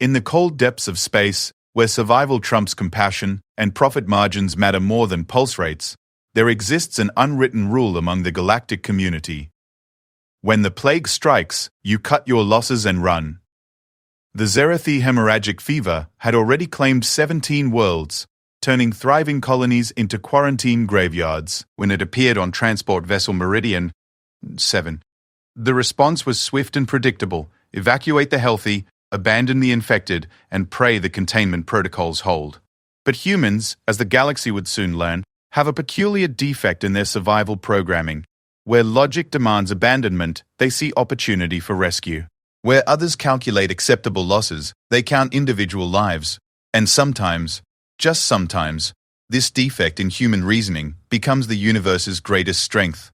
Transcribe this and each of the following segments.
In the cold depths of space, where survival trumps compassion and profit margins matter more than pulse rates, there exists an unwritten rule among the galactic community. When the plague strikes, you cut your losses and run. The Zerathi hemorrhagic fever had already claimed 17 worlds, turning thriving colonies into quarantine graveyards when it appeared on transport vessel Meridian 7. The response was swift and predictable: evacuate the healthy, abandon the infected, and pray the containment protocols hold. But humans, as the galaxy would soon learn, have a peculiar defect in their survival programming. Where logic demands abandonment, they see opportunity for rescue. Where others calculate acceptable losses, they count individual lives. And sometimes, just sometimes, this defect in human reasoning becomes the universe's greatest strength.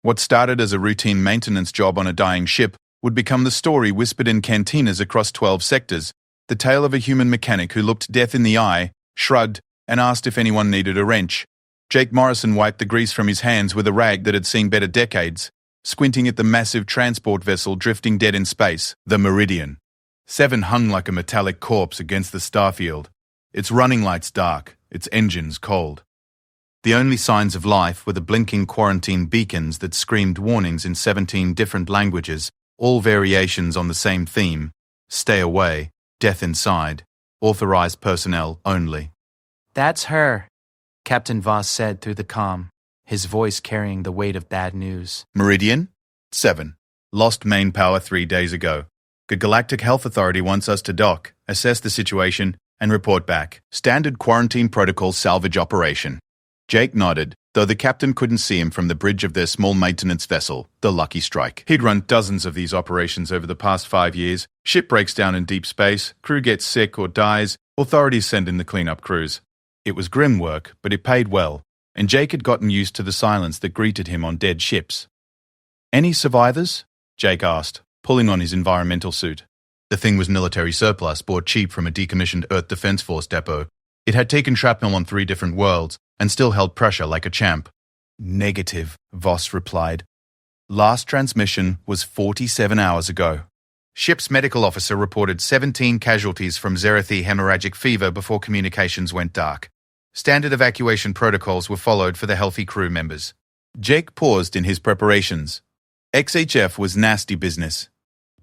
What started as a routine maintenance job on a dying ship would become the story whispered in cantinas across 12 sectors, the tale of a human mechanic who looked death in the eye, shrugged, and asked if anyone needed a wrench. Jake Morrison wiped the grease from his hands with a rag that had seen better decades, squinting at the massive transport vessel drifting dead in space, the Meridian. 7 hung like a metallic corpse against the starfield, its running lights dark, its engines cold. The only signs of life were the blinking quarantine beacons that screamed warnings in 17 different languages, all variations on the same theme: stay away, death inside, authorized personnel only. "That's her," Captain Voss said through the comm, his voice carrying the weight of bad news. Meridian 7. Lost main power 3 days ago. The Galactic Health Authority wants us to dock, assess the situation, and report back. Standard quarantine protocol salvage operation. Jake nodded, though the captain couldn't see him from the bridge of their small maintenance vessel, the Lucky Strike. He'd run dozens of these operations over the past 5 years. Ship breaks down in deep space, crew gets sick or dies, authorities send in the cleanup crews. It was grim work, but it paid well, and Jake had gotten used to the silence that greeted him on dead ships. "Any survivors?" Jake asked, pulling on his environmental suit. The thing was military surplus bought cheap from a decommissioned Earth Defense Force depot. It had taken shrapnel on 3 different worlds, and still held pressure like a champ. "Negative," Voss replied. "Last transmission was 47 hours ago." Ship's medical officer reported 17 casualties from Zerathi hemorrhagic fever before communications went dark. Standard evacuation protocols were followed for the healthy crew members. Jake paused in his preparations. XHF was nasty business.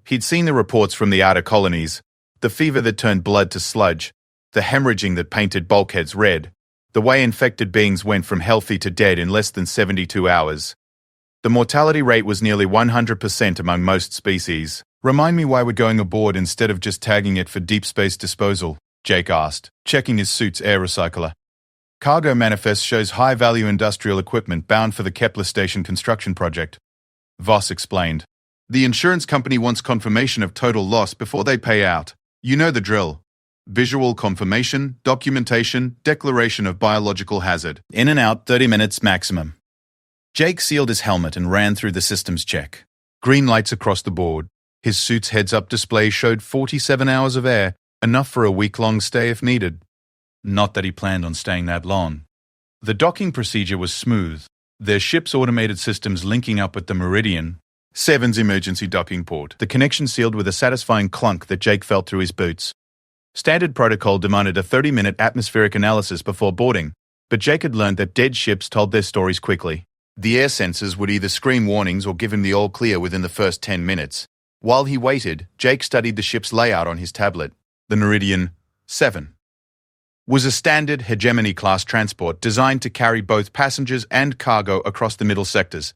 He'd seen the reports from the outer colonies: the fever that turned blood to sludge, the hemorrhaging that painted bulkheads red, the way infected beings went from healthy to dead in less than 72 hours. The mortality rate was nearly 100% among most species. "Remind me why we're going aboard instead of just tagging it for deep space disposal," Jake asked, checking his suit's air recycler. "Cargo manifest shows high-value industrial equipment bound for the Kepler Station construction project," Voss explained. "The insurance company wants confirmation of total loss before they pay out. You know the drill. Visual confirmation, documentation, declaration of biological hazard. In and out 30 minutes maximum." Jake sealed his helmet and ran through the systems check. Green lights across the board. His suit's heads-up display showed 47 hours of air, enough for a week-long stay if needed. Not that he planned on staying that long. The docking procedure was smooth, their ship's automated systems linking up with the Meridian 7's emergency docking port. The connection sealed with a satisfying clunk that Jake felt through his boots. Standard protocol demanded a 30-minute atmospheric analysis before boarding, but Jake had learned that dead ships told their stories quickly. The air sensors would either scream warnings or give him the all-clear within the first 10 minutes. While he waited, Jake studied the ship's layout on his tablet. The Meridian 7 was a standard hegemony-class transport designed to carry both passengers and cargo across the middle sectors.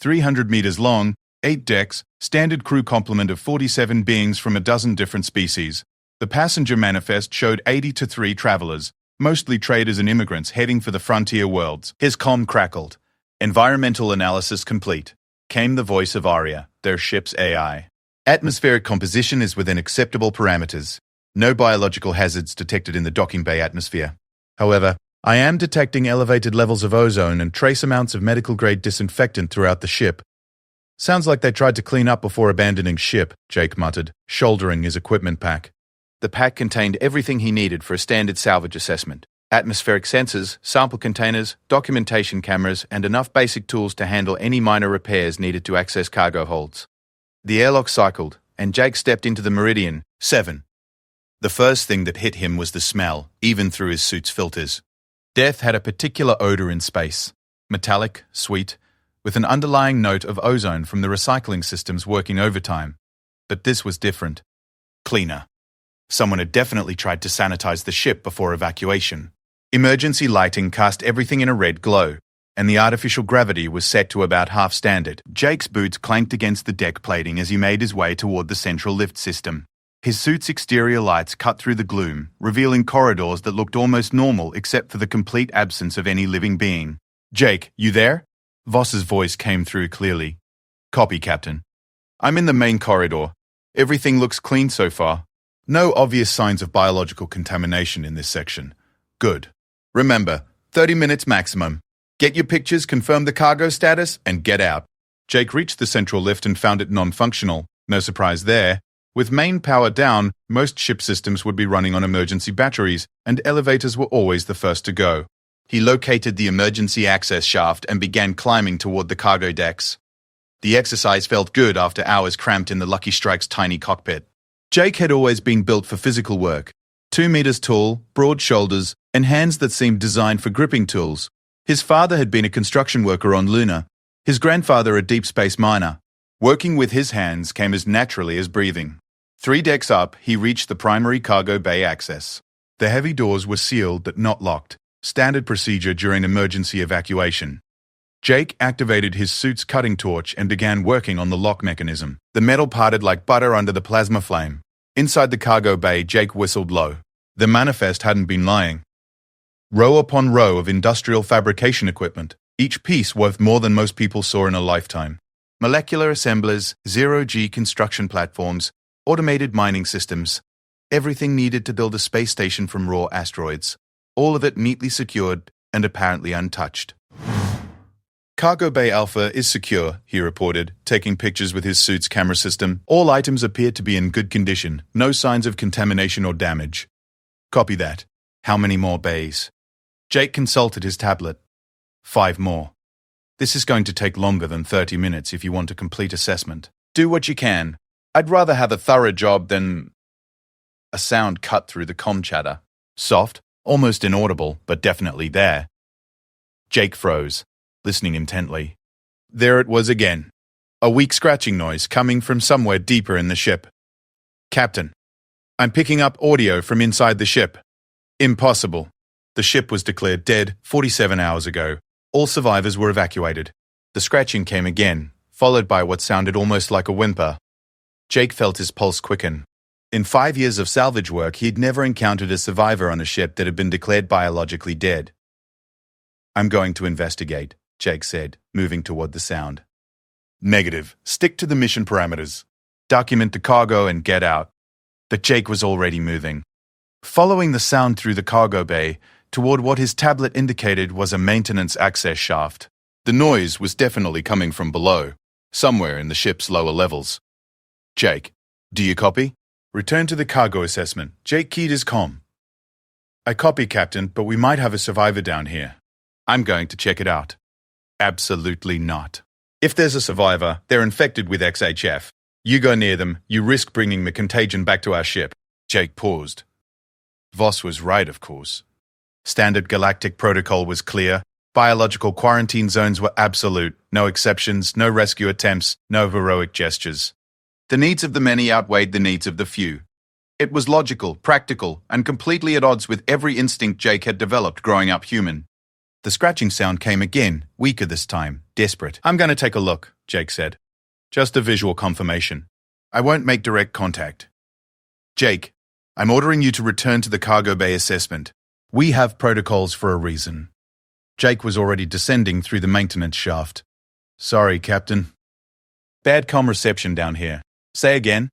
300 meters long, 8 decks, standard crew complement of 47 beings from a dozen different species. The passenger manifest showed 80 to 3 travelers, mostly traders and immigrants heading for the frontier worlds. His comm crackled. "Environmental analysis complete," came the voice of Aria, their ship's AI. "Atmospheric composition is within acceptable parameters. No biological hazards detected in the docking bay atmosphere. However, I am detecting elevated levels of ozone and trace amounts of medical-grade disinfectant throughout the ship." "Sounds like they tried to clean up before abandoning ship," Jake muttered, shouldering his equipment pack. The pack contained everything he needed for a standard salvage assessment: atmospheric sensors, sample containers, documentation cameras, and enough basic tools to handle any minor repairs needed to access cargo holds. The airlock cycled, and Jake stepped into the Meridian 7. The first thing that hit him was the smell, even through his suit's filters. Death had a particular odor in space, metallic, sweet, with an underlying note of ozone from the recycling systems working overtime. But this was different. Cleaner. Someone had definitely tried to sanitize the ship before evacuation. Emergency lighting cast everything in a red glow, and the artificial gravity was set to about half standard. Jake's boots clanked against the deck plating as he made his way toward the central lift system. His suit's exterior lights cut through the gloom, revealing corridors that looked almost normal except for the complete absence of any living being. "Jake, you there?" Voss's voice came through clearly. "Copy, Captain. I'm in the main corridor. Everything looks clean so far. No obvious signs of biological contamination in this section. Good. Remember, 30 minutes maximum. Get your pictures, confirm the cargo status, and get out." Jake reached the central lift and found it non-functional. No surprise there. With main power down, most ship systems would be running on emergency batteries, and elevators were always the first to go. He located the emergency access shaft and began climbing toward the cargo decks. The exercise felt good after hours cramped in the Lucky Strike's tiny cockpit. Jake had always been built for physical work. 2 meters tall, broad shoulders, and hands that seemed designed for gripping tools. His father had been a construction worker on Luna, his grandfather a deep space miner. Working with his hands came as naturally as breathing. 3 decks up, he reached the primary cargo bay access. The heavy doors were sealed but not locked, standard procedure during emergency evacuation. Jake activated his suit's cutting torch and began working on the lock mechanism. The metal parted like butter under the plasma flame. Inside the cargo bay, Jake whistled low. The manifest hadn't been lying. Row upon row of industrial fabrication equipment, each piece worth more than most people saw in a lifetime. Molecular assemblers, zero-G construction platforms, automated mining systems, everything needed to build a space station from raw asteroids, all of it neatly secured and apparently untouched. "Cargo Bay Alpha is secure," he reported, taking pictures with his suit's camera system. "All items appear to be in good condition, no signs of contamination or damage." "Copy that. How many more bays?" Jake consulted his tablet. 5 more. "This is going to take longer than 30 minutes if you want a complete assessment. Do what you can. I'd rather have a thorough job than..." A sound cut through the comm chatter. Soft, almost inaudible, but definitely there. Jake froze, listening intently. There it was again. A weak scratching noise coming from somewhere deeper in the ship. "Captain, I'm picking up audio from inside the ship." Impossible. The ship was declared dead 47 hours ago. All survivors were evacuated. The scratching came again, followed by what sounded almost like a whimper. Jake felt his pulse quicken. In 5 years of salvage work, he'd never encountered a survivor on a ship that had been declared biologically dead. "I'm going to investigate," Jake said, moving toward the sound. "Negative. Stick to the mission parameters. Document the cargo and get out." But Jake was already moving. Following the sound through the cargo bay, toward what his tablet indicated was a maintenance access shaft. The noise was definitely coming from below, somewhere in the ship's lower levels. "Jake, do you copy?" "Return to the cargo assessment." Jake keyed his comm. "I copy, Captain, but we might have a survivor down here." "I'm going to check it out." "Absolutely not. If there's a survivor, they're infected with XHF. You go near them, you risk bringing the contagion back to our ship." Jake paused. Voss was right, of course. Standard galactic protocol was clear. Biological quarantine zones were absolute. No exceptions, no rescue attempts, no heroic gestures. The needs of the many outweighed the needs of the few. It was logical, practical, and completely at odds with every instinct Jake had developed growing up human. The scratching sound came again, weaker this time, desperate. "I'm going to take a look," Jake said. "Just a visual confirmation. I won't make direct contact." "Jake, I'm ordering you to return to the cargo bay assessment. We have protocols for a reason." Jake was already descending through the maintenance shaft. "Sorry, Captain. Bad comm reception down here. Say again."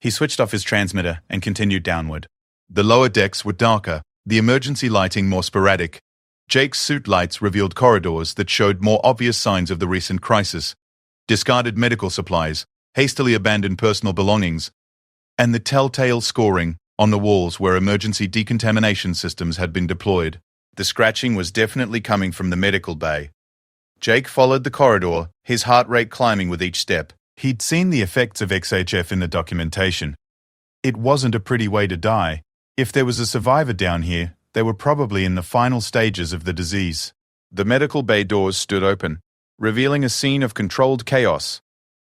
He switched off his transmitter and continued downward. The lower decks were darker, the emergency lighting more sporadic. Jake's suit lights revealed corridors that showed more obvious signs of the recent crisis. Discarded medical supplies, hastily abandoned personal belongings, and the telltale scoring on the walls where emergency decontamination systems had been deployed. The scratching was definitely coming from the medical bay. Jake followed the corridor, his heart rate climbing with each step. He'd seen the effects of XHF in the documentation. It wasn't a pretty way to die. If there was a survivor down here, they were probably in the final stages of the disease. The medical bay doors stood open, revealing a scene of controlled chaos.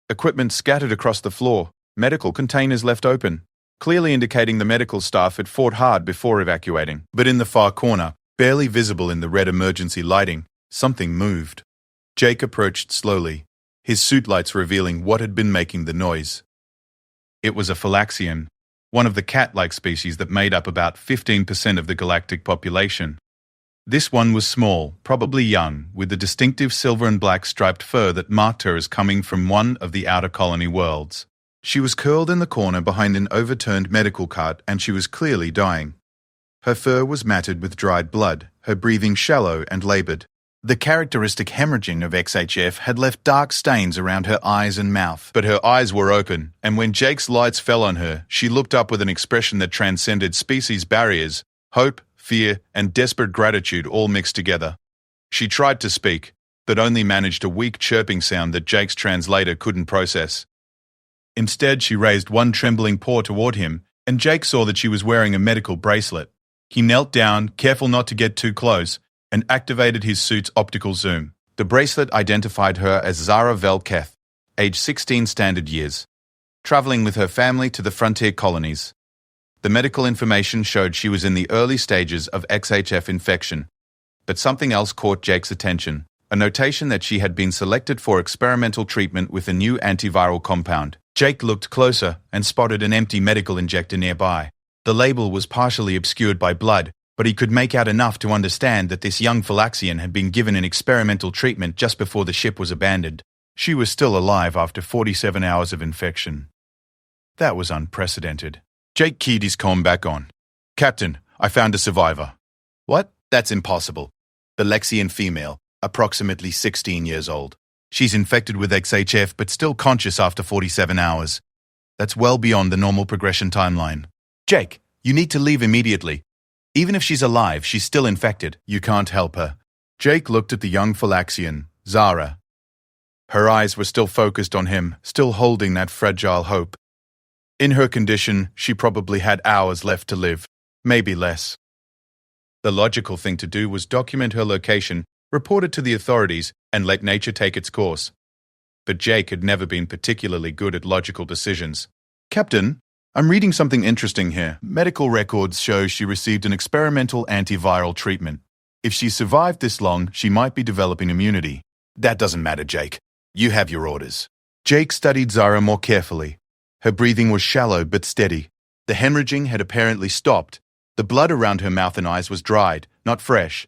Equipment scattered across the floor, medical containers left open, clearly indicating the medical staff had fought hard before evacuating. But in the far corner, barely visible in the red emergency lighting, something moved. Jake approached slowly, his suit lights revealing what had been making the noise. It was a Philaxian, one of the cat-like species that made up about 15% of the galactic population. This one was small, probably young, with the distinctive silver and black striped fur that marked her as coming from one of the outer colony worlds. She was curled in the corner behind an overturned medical cart, and she was clearly dying. Her fur was matted with dried blood, her breathing shallow and labored. The characteristic hemorrhaging of XHF had left dark stains around her eyes and mouth, but her eyes were open, and when Jake's lights fell on her, she looked up with an expression that transcended species barriers, hope, fear, and desperate gratitude all mixed together. She tried to speak, but only managed a weak chirping sound that Jake's translator couldn't process. Instead, she raised one trembling paw toward him, and Jake saw that she was wearing a medical bracelet. He knelt down, careful not to get too close, and activated his suit's optical zoom. The bracelet identified her as Zara Velketh, age 16 standard years, traveling with her family to the frontier colonies. The medical information showed she was in the early stages of XHF infection, but something else caught Jake's attention, a notation that she had been selected for experimental treatment with a new antiviral compound. Jake looked closer and spotted an empty medical injector nearby. The label was partially obscured by blood, but he could make out enough to understand that this young Philaxian had been given an experimental treatment just before the ship was abandoned. She was still alive after 47 hours of infection. That was unprecedented. Jake keyed his comm back on. "Captain, I found a survivor." "What? That's impossible. The Lexian female, approximately 16 years old. She's infected with XHF but still conscious after 47 hours. That's well beyond the normal progression timeline. Jake, you need to leave immediately. Even if she's alive, she's still infected. You can't help her." Jake looked at the young Philaxian, Zara. Her eyes were still focused on him, still holding that fragile hope. In her condition, she probably had hours left to live, maybe less. The logical thing to do was document her location, report it to the authorities, and let nature take its course. But Jake had never been particularly good at logical decisions. "Captain, I'm reading something interesting here. Medical records show she received an experimental antiviral treatment. If she survived this long, she might be developing immunity." "That doesn't matter, Jake. You have your orders." Jake studied Zara more carefully. Her breathing was shallow but steady. The hemorrhaging had apparently stopped. The blood around her mouth and eyes was dried, not fresh.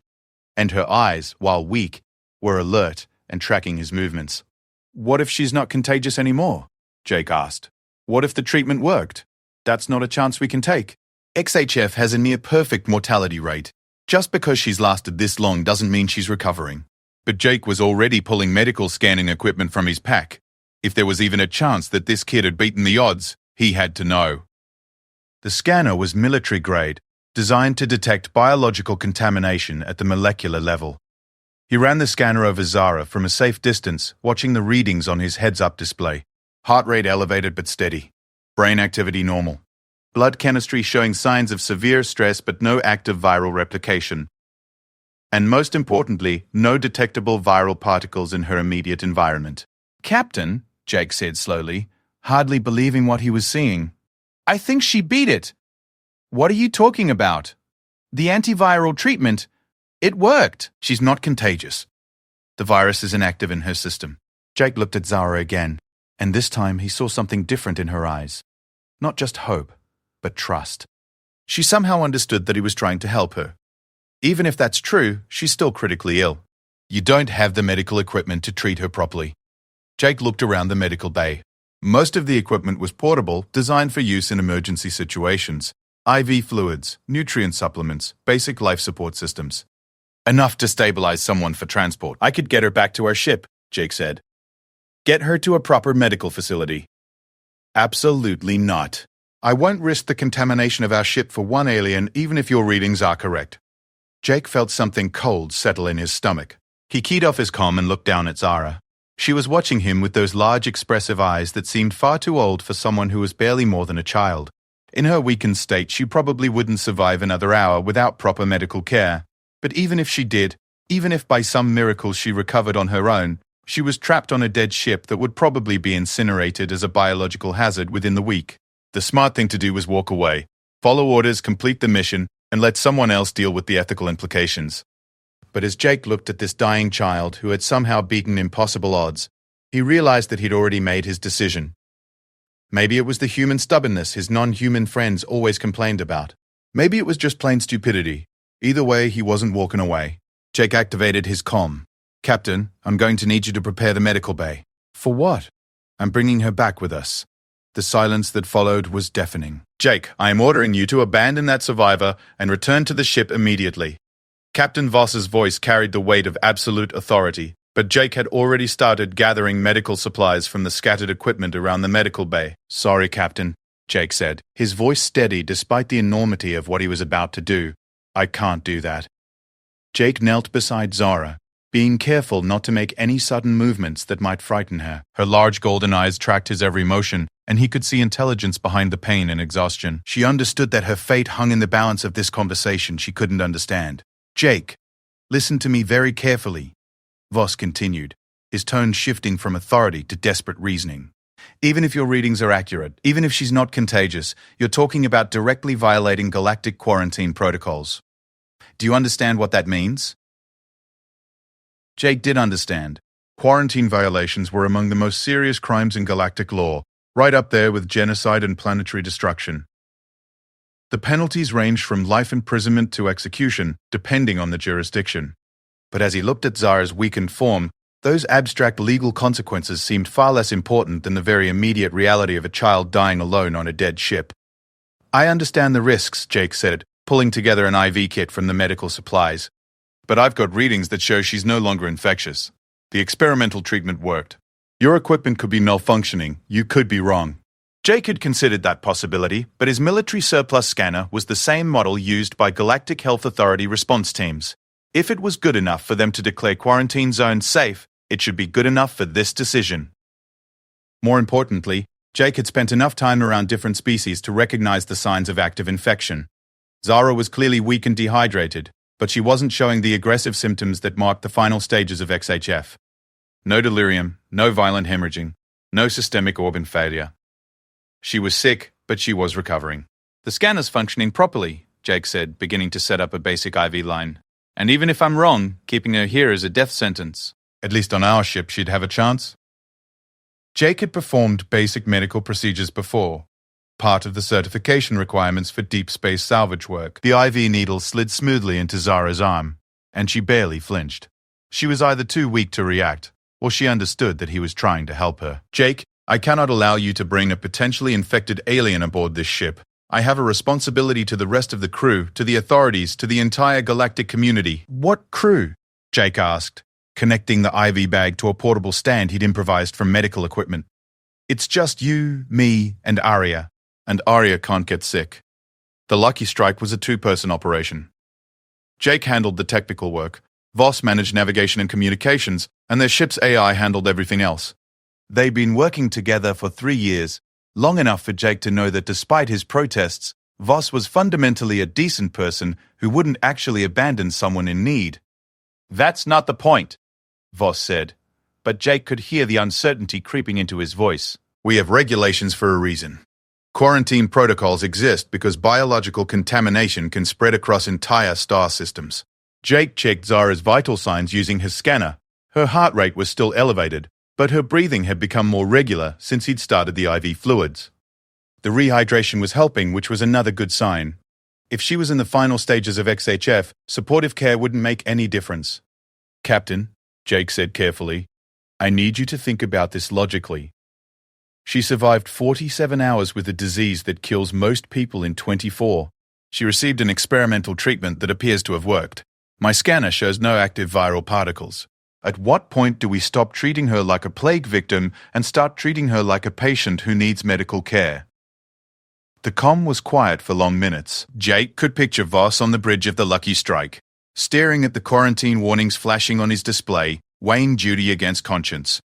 And her eyes, while weak, were alert and tracking his movements. "What if she's not contagious anymore?" Jake asked. "What if the treatment worked? That's not a chance we can take. XHF has a near-perfect mortality rate. Just because she's lasted this long doesn't mean she's recovering." But Jake was already pulling medical scanning equipment from his pack. If there was even a chance that this kid had beaten the odds, he had to know. The scanner was military-grade, designed to detect biological contamination at the molecular level. He ran the scanner over Zara from a safe distance, watching the readings on his heads-up display. Heart rate elevated but steady. Brain activity normal. Blood chemistry showing signs of severe stress but no active viral replication. And most importantly, no detectable viral particles in her immediate environment. "Captain," Jake said slowly, hardly believing what he was seeing, "I think she beat it." "What are you talking about?" "The antiviral treatment. It worked." "She's not contagious. The virus is inactive in her system." Jake looked at Zara again, and this time he saw something different in her eyes. Not just hope, but trust. She somehow understood that he was trying to help her. Even if that's true, she's still critically ill. You don't have the medical equipment to treat her properly. Jake looked around the medical bay. Most of the equipment was portable, designed for use in emergency situations. IV fluids, nutrient supplements, basic life support systems. Enough to stabilize someone for transport. "I could get her back to our ship," Jake said. "Get her to a proper medical facility." "Absolutely not. I won't risk the contamination of our ship for one alien, even if your readings are correct." Jake felt something cold settle in his stomach. He keyed off his comm and looked down at Zara. She was watching him with those large, expressive eyes that seemed far too old for someone who was barely more than a child. In her weakened state, she probably wouldn't survive another hour without proper medical care. But even if she did, even if by some miracle she recovered on her own, she was trapped on a dead ship that would probably be incinerated as a biological hazard within the week. The smart thing to do was walk away, follow orders, complete the mission, and let someone else deal with the ethical implications. But as Jake looked at this dying child who had somehow beaten impossible odds, he realized that he'd already made his decision. Maybe it was the human stubbornness his non-human friends always complained about. Maybe it was just plain stupidity. Either way, he wasn't walking away. Jake activated his comm. "Captain, I'm going to need you to prepare the medical bay." "For what?" "I'm bringing her back with us." The silence that followed was deafening. "Jake, I am ordering you to abandon that survivor and return to the ship immediately." Captain Voss's voice carried the weight of absolute authority, but Jake had already started gathering medical supplies from the scattered equipment around the medical bay. "Sorry, Captain," Jake said, his voice steady despite the enormity of what he was about to do. "I can't do that." Jake knelt beside Zara, being careful not to make any sudden movements that might frighten her. Her large golden eyes tracked his every motion, and he could see intelligence behind the pain and exhaustion. She understood that her fate hung in the balance of this conversation she couldn't understand. "Jake, listen to me very carefully," Voss continued, his tone shifting from authority to desperate reasoning. "Even if your readings are accurate, even if she's not contagious, you're talking about directly violating galactic quarantine protocols. Do you understand what that means?" Jake did understand. Quarantine violations were among the most serious crimes in galactic law, right up there with genocide and planetary destruction. The penalties ranged from life imprisonment to execution, depending on the jurisdiction. But as he looked at Zara's weakened form, those abstract legal consequences seemed far less important than the very immediate reality of a child dying alone on a dead ship. "I understand the risks," Jake said, pulling together an IV kit from the medical supplies. "But I've got readings that show she's no longer infectious. The experimental treatment worked. Your equipment could be malfunctioning. You could be wrong." Jake had considered that possibility, but his military surplus scanner was the same model used by Galactic Health Authority response teams. If it was good enough for them to declare quarantine zones safe, it should be good enough for this decision. More importantly, Jake had spent enough time around different species to recognize the signs of active infection. Zara was clearly weak and dehydrated, but she wasn't showing the aggressive symptoms that marked the final stages of XHF. No delirium, no violent hemorrhaging, no systemic organ failure. She was sick, but she was recovering. "The scanner's functioning properly," Jake said, beginning to set up a basic IV line. "And even if I'm wrong, keeping her here is a death sentence. At least on our ship she'd have a chance." Jake had performed basic medical procedures before, part of the certification requirements for deep space salvage work. The IV needle slid smoothly into Zara's arm, and she barely flinched. She was either too weak to react, or she understood that he was trying to help her. "Jake, I cannot allow you to bring a potentially infected alien aboard this ship. I have a responsibility to the rest of the crew, to the authorities, to the entire galactic community." "What crew?" Jake asked, connecting the IV bag to a portable stand he'd improvised from medical equipment. "It's just you, me, and Arya. And Arya can't get sick." The Lucky Strike was a two-person operation. Jake handled the technical work, Voss managed navigation and communications, and their ship's AI handled everything else. They'd been working together for 3 years, long enough for Jake to know that despite his protests, Voss was fundamentally a decent person who wouldn't actually abandon someone in need. "That's not the point," Voss said, but Jake could hear the uncertainty creeping into his voice. "We have regulations for a reason. Quarantine protocols exist because biological contamination can spread across entire star systems." Jake checked Zara's vital signs using his scanner. Her heart rate was still elevated, but her breathing had become more regular since he'd started the IV fluids. The rehydration was helping, which was another good sign. If she was in the final stages of XHF, supportive care wouldn't make any difference. "Captain," Jake said carefully, "I need you to think about this logically. She survived 47 hours with a disease that kills most people in 24. She received an experimental treatment that appears to have worked. My scanner shows no active viral particles. At what point do we stop treating her like a plague victim and start treating her like a patient who needs medical care?" The comm was quiet for long minutes. Jake could picture Voss on the bridge of the Lucky Strike, staring at the quarantine warnings flashing on his display, weighing duty against conscience.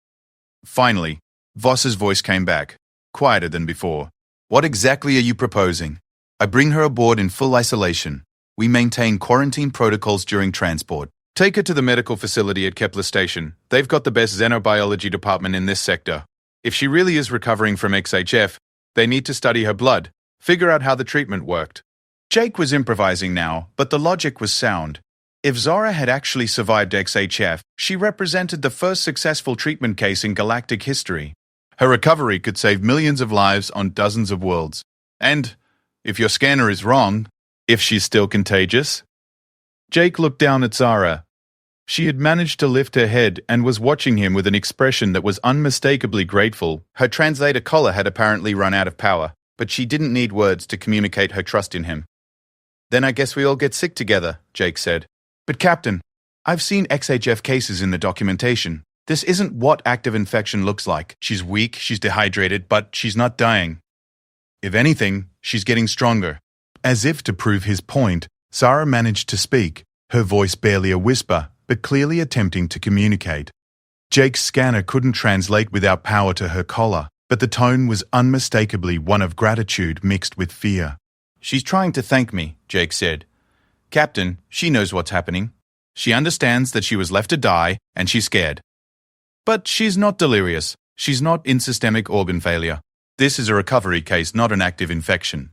Finally, Voss's voice came back, quieter than before. What exactly are you proposing? I bring her aboard in full isolation. We maintain quarantine protocols during transport. Take her to the medical facility at Kepler Station. They've got the best xenobiology department in this sector. If she really is recovering from XHF, they need to study her blood, figure out how the treatment worked. Jake was improvising now, but the logic was sound. If Zara had actually survived XHF, she represented the first successful treatment case in galactic history. Her recovery could save millions of lives on dozens of worlds. And, if your scanner is wrong, if she's still contagious? Jake looked down at Zara. She had managed to lift her head and was watching him with an expression that was unmistakably grateful. Her translator collar had apparently run out of power, but she didn't need words to communicate her trust in him. Then I guess we all get sick together, Jake said. But Captain, I've seen XHF cases in the documentation. This isn't what active infection looks like. She's weak, she's dehydrated, but she's not dying. If anything, she's getting stronger. As if to prove his point, Zara managed to speak, her voice barely a whisper, but clearly attempting to communicate. Jake's scanner couldn't translate without power to her collar, but the tone was unmistakably one of gratitude mixed with fear. She's trying to thank me, Jake said. Captain, she knows what's happening. She understands that she was left to die, and she's scared. But she's not delirious. She's not in systemic organ failure. This is a recovery case, not an active infection.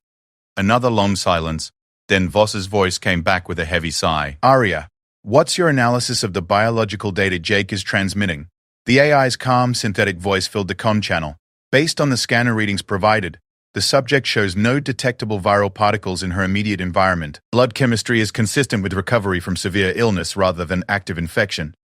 Another long silence. Then Voss's voice came back with a heavy sigh. Arya, what's your analysis of the biological data Jake is transmitting? The AI's calm, synthetic voice filled the comm channel. Based on the scanner readings provided, the subject shows no detectable viral particles in her immediate environment. Blood chemistry is consistent with recovery from severe illness rather than active infection.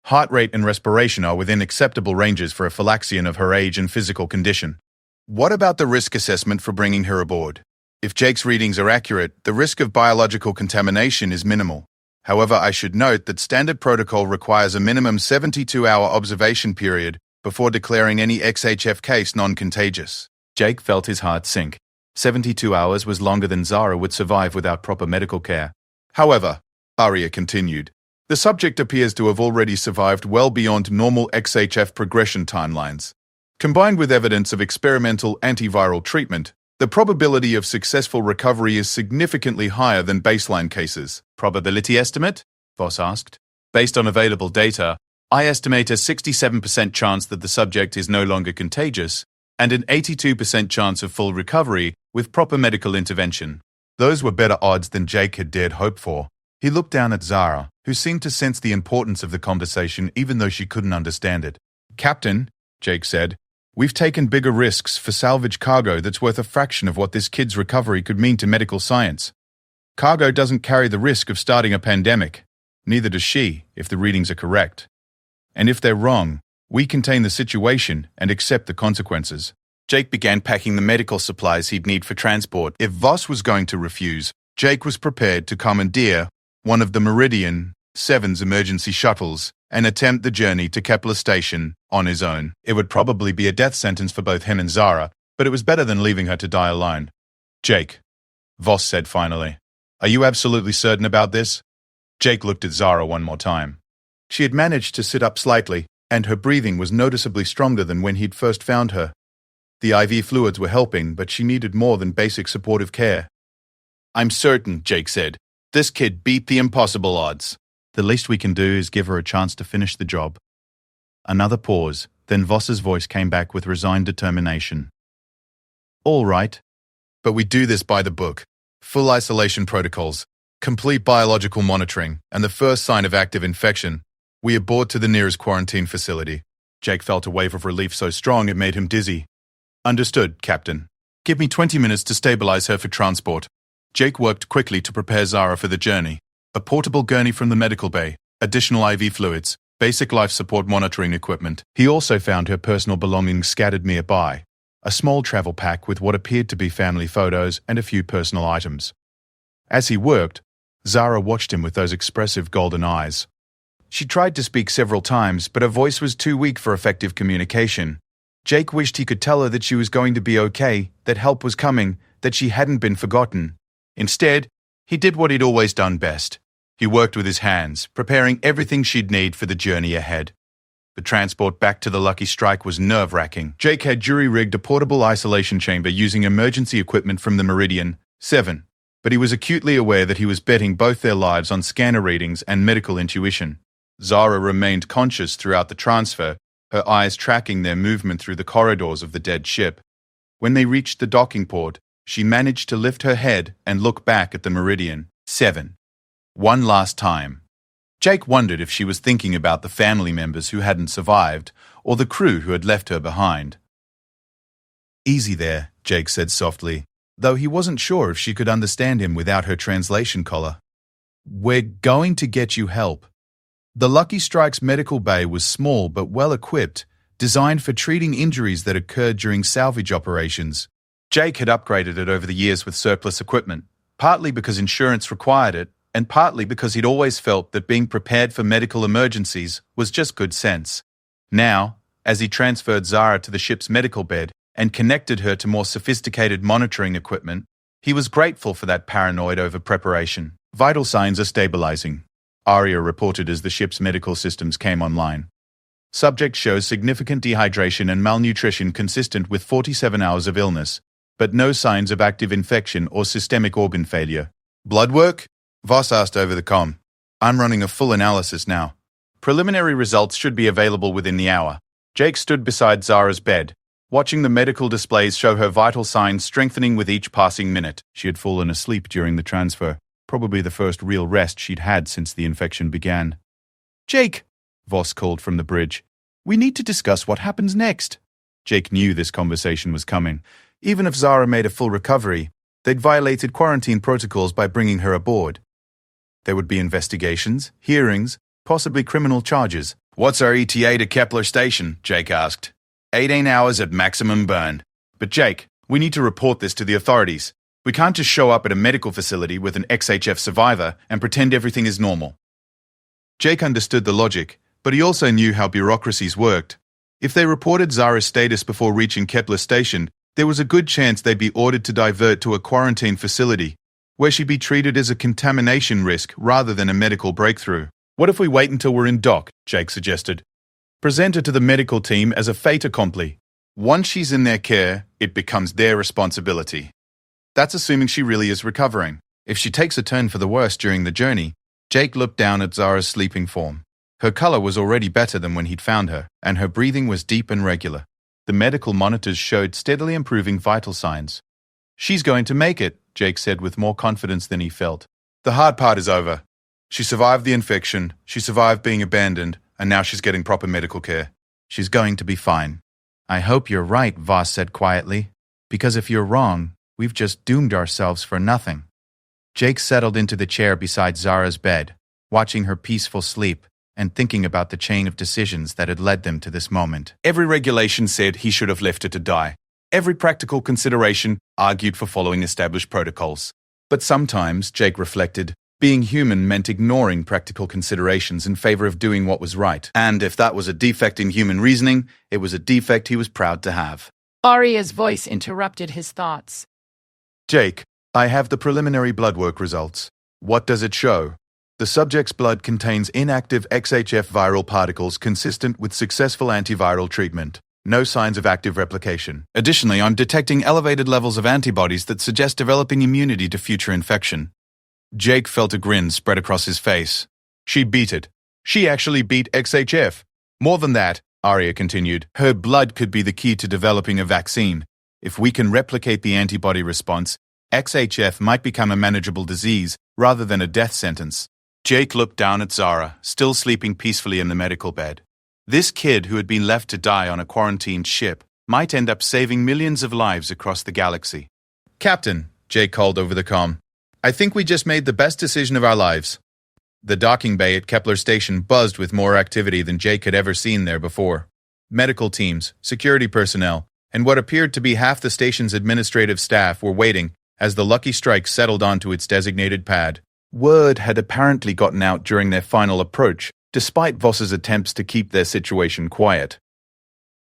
Heart rate and respiration are within acceptable ranges for a Philaxian of her age and physical condition. What about the risk assessment for bringing her aboard? If Jake's readings are accurate, the risk of biological contamination is minimal. However, I should note that standard protocol requires a minimum 72-hour observation period before declaring any XHF case non-contagious. Jake felt his heart sink. 72 hours was longer than Zara would survive without proper medical care. However, Arya continued, the subject appears to have already survived well beyond normal XHF progression timelines. Combined with evidence of experimental antiviral treatment, the probability of successful recovery is significantly higher than baseline cases. Probability estimate? Voss asked. Based on available data, I estimate a 67% chance that the subject is no longer contagious, and an 82% chance of full recovery with proper medical intervention. Those were better odds than Jake had dared hope for. He looked down at Zara, who seemed to sense the importance of the conversation even though she couldn't understand it. Captain, Jake said, we've taken bigger risks for salvage cargo that's worth a fraction of what this kid's recovery could mean to medical science. Cargo doesn't carry the risk of starting a pandemic. Neither does she, if the readings are correct. And if they're wrong, we contain the situation and accept the consequences. Jake began packing the medical supplies he'd need for transport. If Voss was going to refuse, Jake was prepared to commandeer one of the Meridian 7's emergency shuttles and attempt the journey to Kepler Station on his own. It would probably be a death sentence for both him and Zara, but it was better than leaving her to die alone. Jake, Voss said finally, are you absolutely certain about this? Jake looked at Zara one more time. She had managed to sit up slightly, and her breathing was noticeably stronger than when he'd first found her. The IV fluids were helping, but she needed more than basic supportive care. I'm certain, Jake said. This kid beat the impossible odds. The least we can do is give her a chance to finish the job. Another pause, then Voss's voice came back with resigned determination. All right. But we do this by the book. Full isolation protocols, complete biological monitoring, and the first sign of active infection, we abort to the nearest quarantine facility. Jake felt a wave of relief so strong it made him dizzy. Understood, Captain. Give me 20 minutes to stabilize her for transport. Jake worked quickly to prepare Zara for the journey. A portable gurney from the medical bay, additional IV fluids, basic life support monitoring equipment. He also found her personal belongings scattered nearby. A small travel pack with what appeared to be family photos and a few personal items. As he worked, Zara watched him with those expressive golden eyes. She tried to speak several times, but her voice was too weak for effective communication. Jake wished he could tell her that she was going to be okay, that help was coming, that she hadn't been forgotten. Instead, he did what he'd always done best. He worked with his hands, preparing everything she'd need for the journey ahead. The transport back to the Lucky Strike was nerve-wracking. Jake had jury-rigged a portable isolation chamber using emergency equipment from the Meridian 7, but he was acutely aware that he was betting both their lives on scanner readings and medical intuition. Zara remained conscious throughout the transfer, her eyes tracking their movement through the corridors of the dead ship. When they reached the docking port, she managed to lift her head and look back at the Meridian 7. One last time. Jake wondered if she was thinking about the family members who hadn't survived, or the crew who had left her behind. "Easy there," Jake said softly, though he wasn't sure if she could understand him without her translation collar. "We're going to get you help." The Lucky Strike's medical bay was small but well-equipped, designed for treating injuries that occurred during salvage operations. Jake had upgraded it over the years with surplus equipment, partly because insurance required it, and partly because he'd always felt that being prepared for medical emergencies was just good sense. Now, as he transferred Zara to the ship's medical bed and connected her to more sophisticated monitoring equipment, he was grateful for that paranoid over-preparation. "Vital signs are stabilizing," Arya reported as the ship's medical systems came online. "Subject shows significant dehydration and malnutrition consistent with 47 hours of illness, but no signs of active infection or systemic organ failure." "Blood work?" Voss asked over the comm. "I'm running a full analysis now. Preliminary results should be available within the hour." Jake stood beside Zara's bed, watching the medical displays show her vital signs strengthening with each passing minute. She had fallen asleep during the transfer, probably the first real rest she'd had since the infection began. "Jake," Voss called from the bridge, "we need to discuss what happens next." Jake knew this conversation was coming. Even if Zara made a full recovery, they'd violated quarantine protocols by bringing her aboard. There would be investigations, hearings, possibly criminal charges. "What's our ETA to Kepler Station?" Jake asked. 18 hours at maximum burn. "But Jake, we need to report this to the authorities. We can't just show up at a medical facility with an XHF survivor and pretend everything is normal." Jake understood the logic, but he also knew how bureaucracies worked. If they reported Zara's status before reaching Kepler Station, there was a good chance they'd be ordered to divert to a quarantine facility, where she'd be treated as a contamination risk rather than a medical breakthrough. "What if we wait until we're in dock?" Jake suggested. "Present her to the medical team as a fait accompli. Once she's in their care, it becomes their responsibility. That's assuming she really is recovering. If she takes a turn for the worse during the journey," Jake looked down at Zara's sleeping form. Her color was already better than when he'd found her, and her breathing was deep and regular. The medical monitors showed steadily improving vital signs. "She's going to make it," Jake said with more confidence than he felt. "The hard part is over. She survived the infection, she survived being abandoned, and now she's getting proper medical care. She's going to be fine." "I hope you're right," Voss said quietly, "because if you're wrong, we've just doomed ourselves for nothing." Jake settled into the chair beside Zara's bed, watching her peaceful sleep and thinking about the chain of decisions that had led them to this moment. Every regulation said he should have left her to die. Every practical consideration argued for following established protocols. But sometimes, Jake reflected, being human meant ignoring practical considerations in favor of doing what was right. And if that was a defect in human reasoning, it was a defect he was proud to have. Arya's voice interrupted his thoughts. "Jake, I have the preliminary blood work results. What does it show?" "The subject's blood contains inactive XHF viral particles consistent with successful antiviral treatment. No signs of active replication. Additionally, I'm detecting elevated levels of antibodies that suggest developing immunity to future infection." Jake felt a grin spread across his face. "She beat it. She actually beat XHF. More than that," Arya continued, "her blood could be the key to developing a vaccine. If we can replicate the antibody response, XHF might become a manageable disease rather than a death sentence." Jake looked down at Zara, still sleeping peacefully in the medical bed. This kid who had been left to die on a quarantined ship might end up saving millions of lives across the galaxy. "Captain," Jake called over the comm, "I think we just made the best decision of our lives." The docking bay at Kepler Station buzzed with more activity than Jake had ever seen there before. Medical teams, security personnel, and what appeared to be half the station's administrative staff were waiting as the Lucky Strike settled onto its designated pad. Word had apparently gotten out during their final approach, despite Voss's attempts to keep their situation quiet.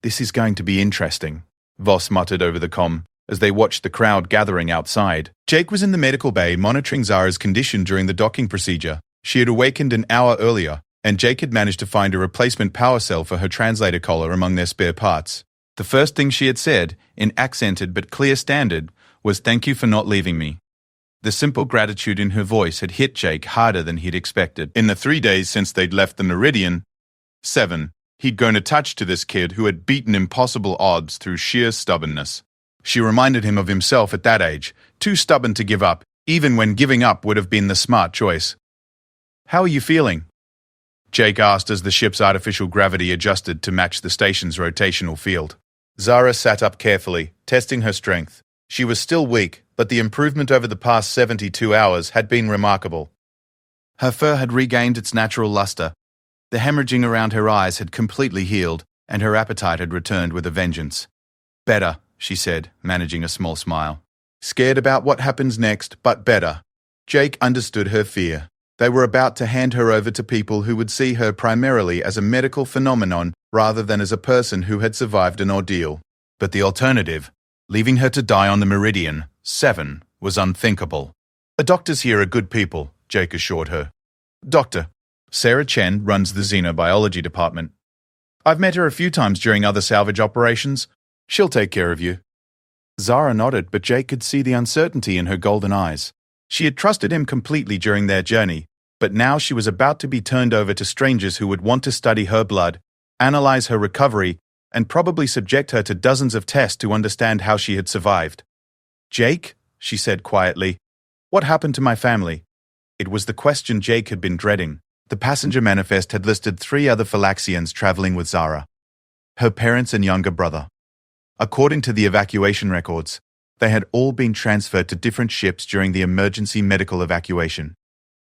"This is going to be interesting," Voss muttered over the comm as they watched the crowd gathering outside. Jake was in the medical bay monitoring Zara's condition during the docking procedure. She had awakened an hour earlier, and Jake had managed to find a replacement power cell for her translator collar among their spare parts. The first thing she had said, in accented but clear standard, was "Thank you for not leaving me." The simple gratitude in her voice had hit Jake harder than he'd expected. In the 3 days since they'd left the Meridian, 7, he'd grown attached to this kid who had beaten impossible odds through sheer stubbornness. She reminded him of himself at that age, too stubborn to give up, even when giving up would have been the smart choice. "How are you feeling?" Jake asked as the ship's artificial gravity adjusted to match the station's rotational field. Zara sat up carefully, testing her strength. She was still weak, but the improvement over the past 72 hours had been remarkable. Her fur had regained its natural luster. The hemorrhaging around her eyes had completely healed, and her appetite had returned with a vengeance. "Better," she said, managing a small smile. Scared about what happens next, but better. Jake understood her fear. They were about to hand her over to people who would see her primarily as a medical phenomenon rather than as a person who had survived an ordeal. But the alternative, leaving her to die on the Meridian, 7, was unthinkable. "The doctors here are good people," Jake assured her. "Doctor, Sarah Chen runs the xenobiology department. I've met her a few times during other salvage operations. She'll take care of you." Zara nodded, but Jake could see the uncertainty in her golden eyes. She had trusted him completely during their journey, but now she was about to be turned over to strangers who would want to study her blood, analyze her recovery, and probably subject her to dozens of tests to understand how she had survived. "Jake," she said quietly, "what happened to my family?" It was the question Jake had been dreading. The passenger manifest had listed 3 other Philaxians traveling with Zara, her parents and younger brother. According to the evacuation records, they had all been transferred to different ships during the emergency medical evacuation.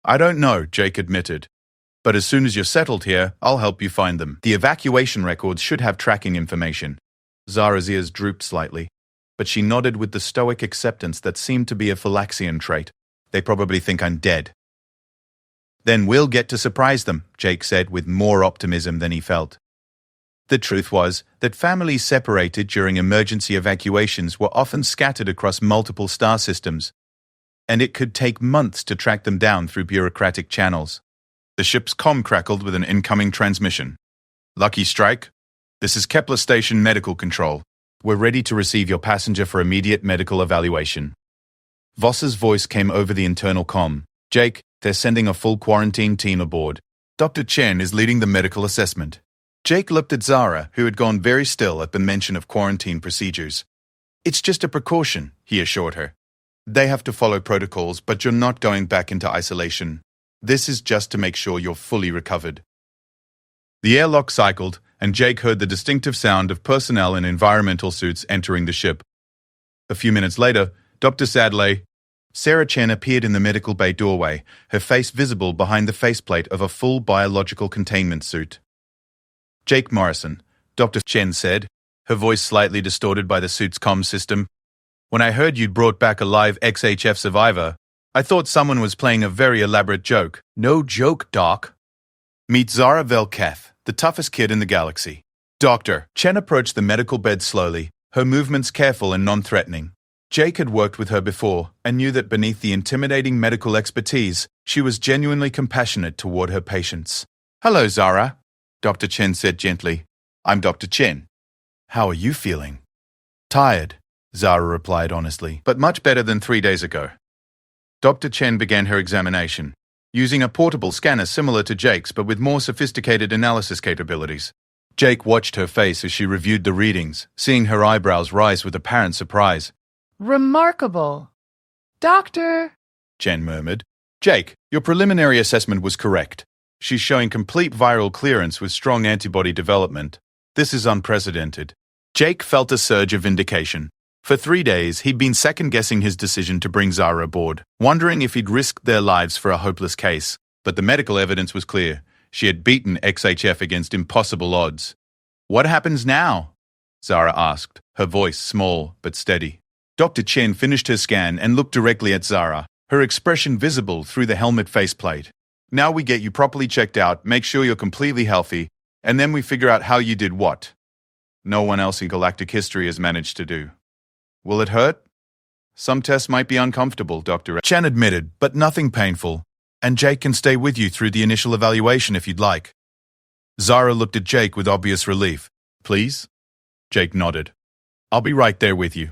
"I don't know," Jake admitted. "But as soon as you're settled here, I'll help you find them. The evacuation records should have tracking information." Zara's ears drooped slightly, but she nodded with the stoic acceptance that seemed to be a Philaxian trait. "They probably think I'm dead." "Then we'll get to surprise them," Jake said with more optimism than he felt. The truth was that families separated during emergency evacuations were often scattered across multiple star systems, and it could take months to track them down through bureaucratic channels. The ship's comm crackled with an incoming transmission. "Lucky strike? This is Kepler Station Medical Control. We're ready to receive your passenger for immediate medical evaluation." Voss's voice came over the internal comm. "Jake, they're sending a full quarantine team aboard. Dr. Chen is leading the medical assessment." Jake looked at Zara, who had gone very still at the mention of quarantine procedures. "It's just a precaution," he assured her. "They have to follow protocols, but you're not going back into isolation. This is just to make sure you're fully recovered." The airlock cycled, and Jake heard the distinctive sound of personnel in environmental suits entering the ship. A few minutes later, Dr. Sadley, Sarah Chen appeared in the medical bay doorway, her face visible behind the faceplate of a full biological containment suit. "Jake Morrison," Dr. Chen said, her voice slightly distorted by the suit's comm system. "When I heard you'd brought back a live XHF survivor, I thought someone was playing a very elaborate joke." "No joke, Doc." "Meet Zara Velketh, the toughest kid in the galaxy." "Doctor." Chen approached the medical bed slowly, her movements careful and non-threatening. Jake had worked with her before and knew that beneath the intimidating medical expertise, she was genuinely compassionate toward her patients. "Hello, Zara," Dr. Chen said gently. "I'm Dr. Chen. How are you feeling?" "Tired," Zara replied honestly, "but much better than 3 days ago." Dr. Chen began her examination, using a portable scanner similar to Jake's but with more sophisticated analysis capabilities. Jake watched her face as she reviewed the readings, seeing her eyebrows rise with apparent surprise. "Remarkable. Doctor," Chen murmured. "Jake, your preliminary assessment was correct. She's showing complete viral clearance with strong antibody development. This is unprecedented." Jake felt a surge of vindication. For 3 days, he'd been second-guessing his decision to bring Zara aboard, wondering if he'd risked their lives for a hopeless case. But the medical evidence was clear. She had beaten XHF against impossible odds. "What happens now?" Zara asked, her voice small but steady. Dr. Chen finished her scan and looked directly at Zara, her expression visible through the helmet faceplate. "Now we get you properly checked out, make sure you're completely healthy, and then we figure out how you did what no one else in galactic history has managed to do. Will it hurt?" "Some tests might be uncomfortable," Dr. Chen admitted, "but nothing painful. And Jake can stay with you through the initial evaluation if you'd like. Zara looked at Jake with obvious relief. Please? Jake nodded. I'll be right there with you.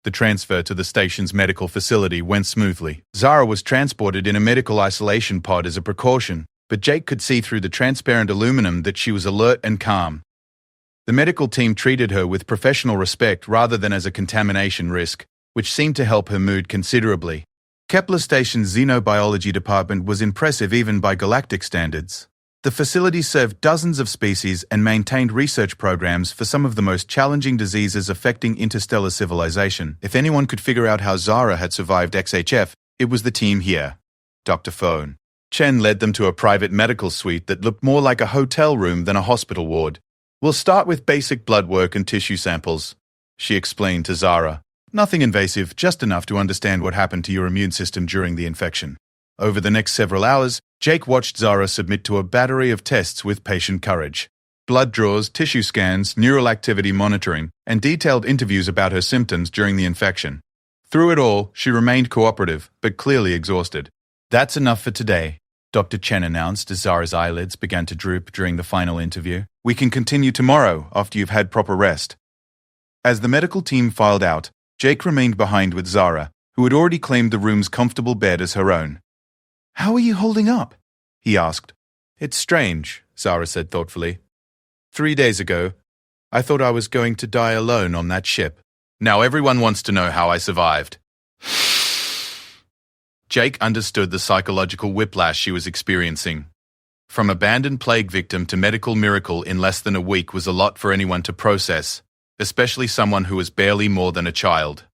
The transfer to the station's medical facility went smoothly. Zara was transported in a medical isolation pod as a precaution, but Jake could see through the transparent aluminum that she was alert and calm. The medical team treated her with professional respect rather than as a contamination risk, which seemed to help her mood considerably. Kepler Station's xenobiology department was impressive even by galactic standards. The facility served dozens of species and maintained research programs for some of the most challenging diseases affecting interstellar civilization. If anyone could figure out how Zara had survived XHF, it was the team here. Dr. Phone. Chen led them to a private medical suite that looked more like a hotel room than a hospital ward. We'll start with basic blood work and tissue samples, she explained to Zara. Nothing invasive, just enough to understand what happened to your immune system during the infection. Over the next several hours, Jake watched Zara submit to a battery of tests with patient courage. Blood draws, tissue scans, neural activity monitoring, and detailed interviews about her symptoms during the infection. Through it all, she remained cooperative, but clearly exhausted. That's enough for today, Dr. Chen announced as Zara's eyelids began to droop during the final interview. We can continue tomorrow after you've had proper rest. As the medical team filed out, Jake remained behind with Zara, who had already claimed the room's comfortable bed as her own. How are you holding up? He asked. It's strange, Zara said thoughtfully. 3 days ago, I thought I was going to die alone on that ship. Now everyone wants to know how I survived. Jake understood the psychological whiplash she was experiencing. From abandoned plague victim to medical miracle in less than a week was a lot for anyone to process, especially someone who was barely more than a child.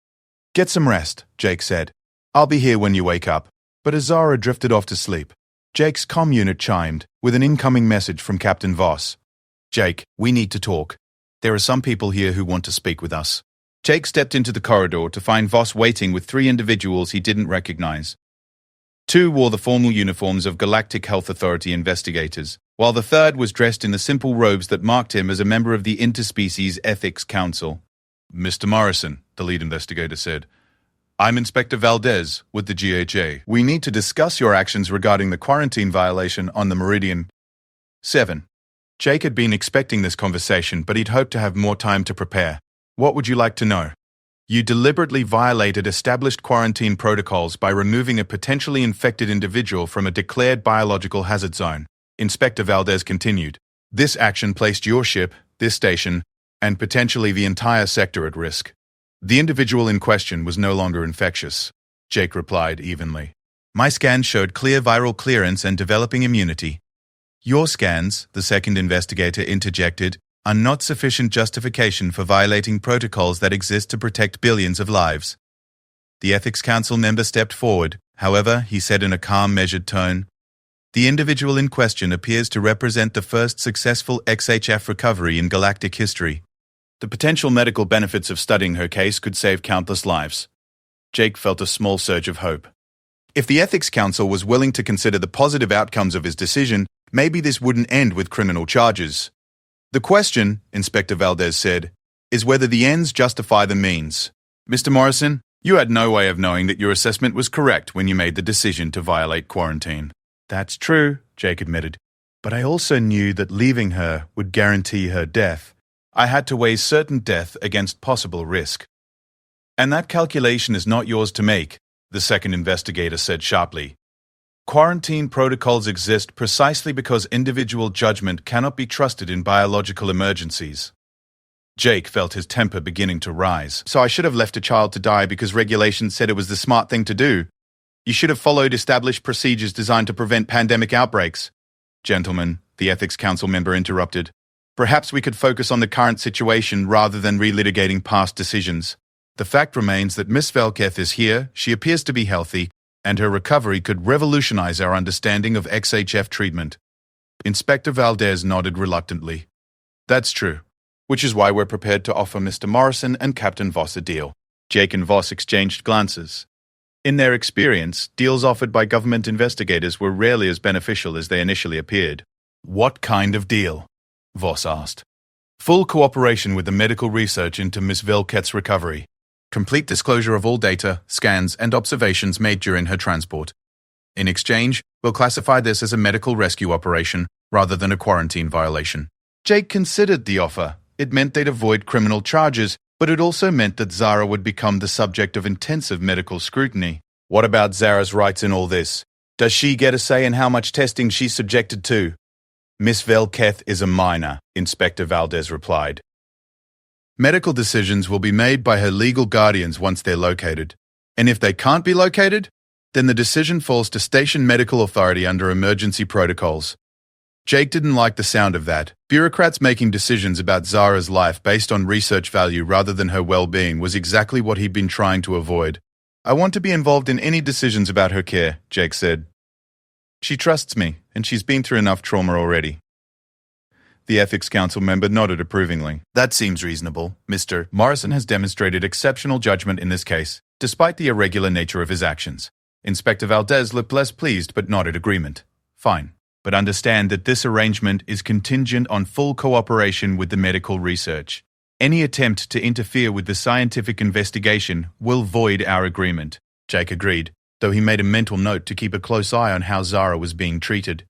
Get some rest, Jake said. I'll be here when you wake up. But as Zara drifted off to sleep, Jake's comm unit chimed with an incoming message from Captain Voss. Jake, we need to talk. There are some people here who want to speak with us. Jake stepped into the corridor to find Voss waiting with 3 individuals he didn't recognize. 2 wore the formal uniforms of Galactic Health Authority investigators, while the third was dressed in the simple robes that marked him as a member of the Interspecies Ethics Council. Mr. Morrison, the lead investigator said. I'm Inspector Valdez with the GHA. We need to discuss your actions regarding the quarantine violation on the Meridian 7. Jake had been expecting this conversation, but he'd hoped to have more time to prepare. What would you like to know? You deliberately violated established quarantine protocols by removing a potentially infected individual from a declared biological hazard zone. Inspector Valdez continued. This action placed your ship, this station, and potentially the entire sector at risk. The individual in question was no longer infectious, Jake replied evenly. My scans showed clear viral clearance and developing immunity. Your scans, the second investigator interjected, are not sufficient justification for violating protocols that exist to protect billions of lives. The Ethics Council member stepped forward. However, he said in a calm, measured tone, the individual in question appears to represent the first successful XHF recovery in galactic history. The potential medical benefits of studying her case could save countless lives. Jake felt a small surge of hope. If the Ethics Council was willing to consider the positive outcomes of his decision, maybe this wouldn't end with criminal charges. The question, Inspector Valdez said, is whether the ends justify the means. Mr. Morrison, you had no way of knowing that your assessment was correct when you made the decision to violate quarantine. That's true, Jake admitted. But I also knew that leaving her would guarantee her death. I had to weigh certain death against possible risk. And that calculation is not yours to make, the second investigator said sharply. Quarantine protocols exist precisely because individual judgment cannot be trusted in biological emergencies. Jake felt his temper beginning to rise. So I should have left a child to die because regulations said it was the smart thing to do. You should have followed established procedures designed to prevent pandemic outbreaks. Gentlemen, the Ethics Council member interrupted. Perhaps we could focus on the current situation rather than relitigating past decisions. The fact remains that Miss Velketh is here, she appears to be healthy, and her recovery could revolutionize our understanding of XHF treatment. Inspector Valdez nodded reluctantly. That's true, which is why we're prepared to offer Mr. Morrison and Captain Voss a deal. Jake and Voss exchanged glances. In their experience, deals offered by government investigators were rarely as beneficial as they initially appeared. What kind of deal? Voss asked. Full cooperation with the medical research into Miss Velketh's recovery. Complete disclosure of all data, scans, and observations made during her transport. In exchange, We'll classify this as a medical rescue operation rather than a quarantine violation. Jake considered the offer. It meant they'd avoid criminal charges, but it also meant that Zara would become the subject of intensive medical scrutiny. What about Zara's rights in all this? Does she get a say in how much testing she's subjected to? Miss Velketh is a minor, Inspector Valdez replied. Medical decisions will be made by her legal guardians once they're located. And if they can't be located, then the decision falls to Station Medical Authority under emergency protocols. Jake didn't like the sound of that. Bureaucrats making decisions about Zara's life based on research value rather than her well-being was exactly what he'd been trying to avoid. I want to be involved in any decisions about her care, Jake said. She trusts me, and she's been through enough trauma already. The Ethics Council member nodded approvingly. That seems reasonable. Mr. Morrison has demonstrated exceptional judgment in this case, despite the irregular nature of his actions. Inspector Valdez looked less pleased but nodded agreement. Fine. But understand that this arrangement is contingent on full cooperation with the medical research. Any attempt to interfere with the scientific investigation will void our agreement. Jake agreed, though he made a mental note to keep a close eye on how Zara was being treated.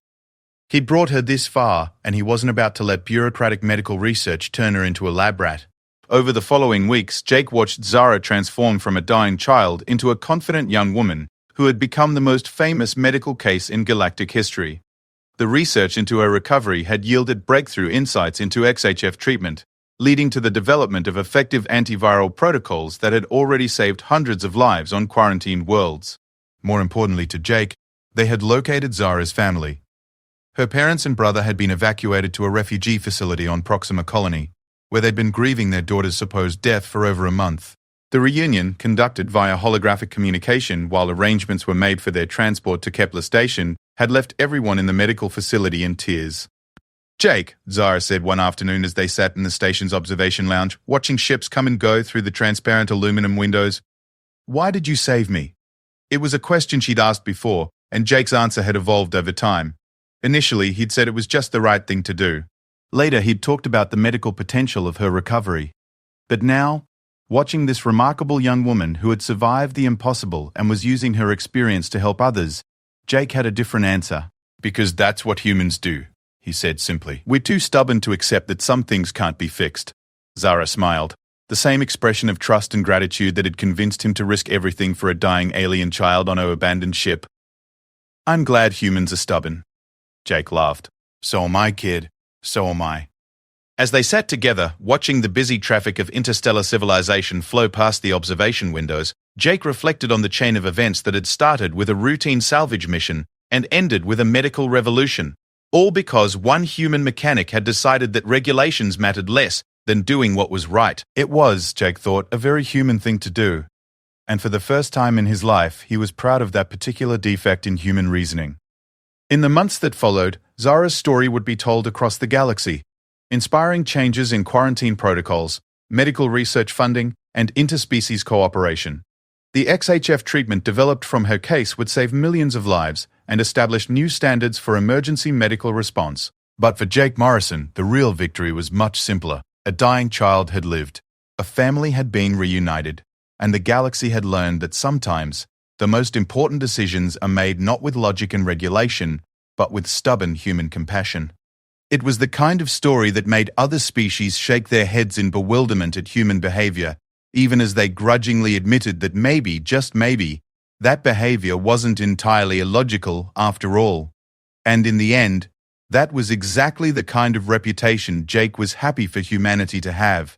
He'd brought her this far, and he wasn't about to let bureaucratic medical research turn her into a lab rat. Over the following weeks, Jake watched Zara transform from a dying child into a confident young woman who had become the most famous medical case in galactic history. The research into her recovery had yielded breakthrough insights into XHF treatment, leading to the development of effective antiviral protocols that had already saved hundreds of lives on quarantined worlds. More importantly to Jake, they had located Zara's family. Her parents and brother had been evacuated to a refugee facility on Proxima Colony, where they'd been grieving their daughter's supposed death for over a month. The reunion, conducted via holographic communication while arrangements were made for their transport to Kepler Station, had left everyone in the medical facility in tears. Jake, Zara said one afternoon as they sat in the station's observation lounge, watching ships come and go through the transparent aluminum windows. Why did you save me? It was a question she'd asked before, and Jake's answer had evolved over time. Initially, he'd said it was just the right thing to do. Later, he'd talked about the medical potential of her recovery. But now, watching this remarkable young woman who had survived the impossible and was using her experience to help others, Jake had a different answer. Because that's what humans do, he said simply. We're too stubborn to accept that some things can't be fixed. Zara smiled, the same expression of trust and gratitude that had convinced him to risk everything for a dying alien child on an abandoned ship. I'm glad humans are stubborn. Jake laughed. So am I, kid. So am I. As they sat together, watching the busy traffic of interstellar civilization flow past the observation windows, Jake reflected on the chain of events that had started with a routine salvage mission and ended with a medical revolution, all because one human mechanic had decided that regulations mattered less than doing what was right. It was, Jake thought, a very human thing to do. And for the first time in his life, he was proud of that particular defect in human reasoning. In the months that followed, Zara's story would be told across the galaxy, inspiring changes in quarantine protocols, medical research funding, and interspecies cooperation. The XHF treatment developed from her case would save millions of lives and establish new standards for emergency medical response. But for Jake Morrison, the real victory was much simpler. A dying child had lived, a family had been reunited, and the galaxy had learned that sometimes the most important decisions are made not with logic and regulation, but with stubborn human compassion. It was the kind of story that made other species shake their heads in bewilderment at human behavior, even as they grudgingly admitted that maybe, just maybe, that behavior wasn't entirely illogical after all. And in the end, that was exactly the kind of reputation Jake was happy for humanity to have.